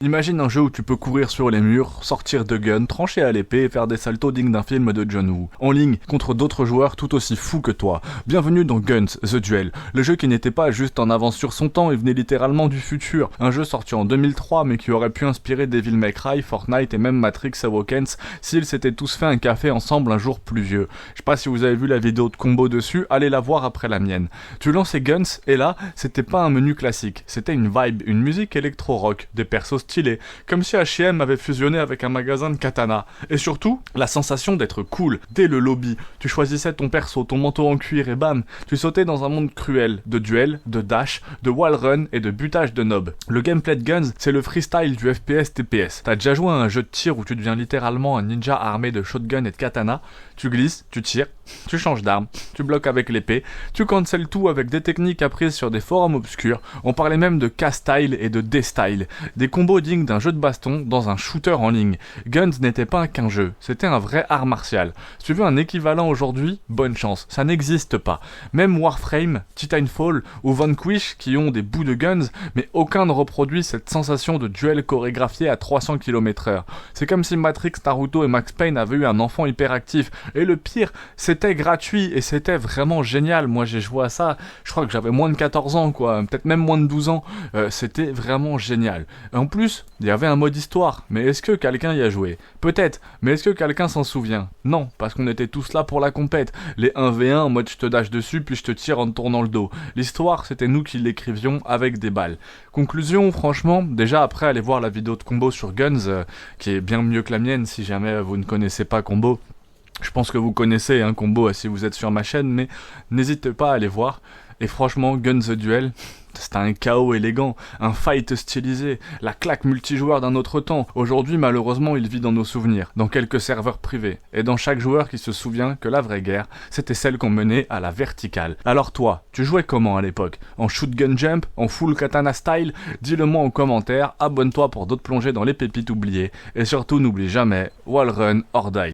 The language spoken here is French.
Imagine un jeu où tu peux courir sur les murs, sortir de gun, trancher à l'épée et faire des saltos dignes d'un film de John Woo. En ligne, contre d'autres joueurs tout aussi fous que toi. Bienvenue dans Guns, The Duel. Le jeu qui n'était pas juste en avance sur son temps et venait littéralement du futur. Un jeu sorti en 2003 mais qui aurait pu inspirer Devil May Cry, Fortnite et même Matrix Awakens s'ils s'étaient tous fait un café ensemble un jour pluvieux. Je sais pas si vous avez vu la vidéo de combo dessus, allez la voir après la mienne. Tu lançais Guns et là, c'était pas un menu classique. C'était une vibe, une musique électro-rock, des persos stylé, comme si H&M avait fusionné avec un magasin de katana. Et surtout, la sensation d'être cool. Dès le lobby, tu choisissais ton perso, ton manteau en cuir et bam, tu sautais dans un monde cruel, de duel, de dash, de wall run et de butage de nobs. Le gameplay de Guns, c'est le freestyle du FPS TPS. T'as déjà joué à un jeu de tir où tu deviens littéralement un ninja armé de shotgun et de katana, tu glisses, tu tires, tu changes d'arme, tu bloques avec l'épée, tu cancel tout avec des techniques apprises sur des forums obscurs, on parlait même de K-style et de D-style, des combos dignes d'un jeu de baston dans un shooter en ligne. Guns n'était pas qu'un jeu, c'était un vrai art martial. Si tu veux un équivalent aujourd'hui, bonne chance, ça n'existe pas. Même Warframe, Titanfall ou Vanquish qui ont des bouts de Guns, mais aucun ne reproduit cette sensation de duel chorégraphié à 300 km/h. C'est comme si Matrix, Naruto et Max Payne avaient eu un enfant hyperactif. Et le pire, c'était gratuit et c'était vraiment génial. Moi j'ai joué à ça, je crois que j'avais moins de 14 ans quoi, peut-être même moins de 12 ans. C'était vraiment génial. Et en plus, il y avait un mode histoire, mais est-ce que quelqu'un y a joué? Peut-être, mais est-ce que quelqu'un s'en souvient? Non, parce qu'on était tous là pour la compète. Les 1v1 en mode je te dash dessus puis je te tire en te tournant le dos. L'histoire, c'était nous qui l'écrivions avec des balles. Conclusion, franchement, déjà après allez voir la vidéo de combo sur Guns, qui est bien mieux que la mienne si jamais vous ne connaissez pas combo. Je pense que vous connaissez un combo si vous êtes sur ma chaîne, mais n'hésitez pas à aller voir. Et franchement, Guns The Duel, c'était un chaos élégant, un fight stylisé, la claque multijoueur d'un autre temps. Aujourd'hui, malheureusement, il vit dans nos souvenirs, dans quelques serveurs privés, et dans chaque joueur qui se souvient que la vraie guerre, c'était celle qu'on menait à la verticale. Alors toi, tu jouais comment à l'époque? En shootgun jump? En full katana style? Dis-le moi en commentaire, abonne-toi pour d'autres plongées dans les pépites oubliées, et surtout n'oublie jamais, wall run or die.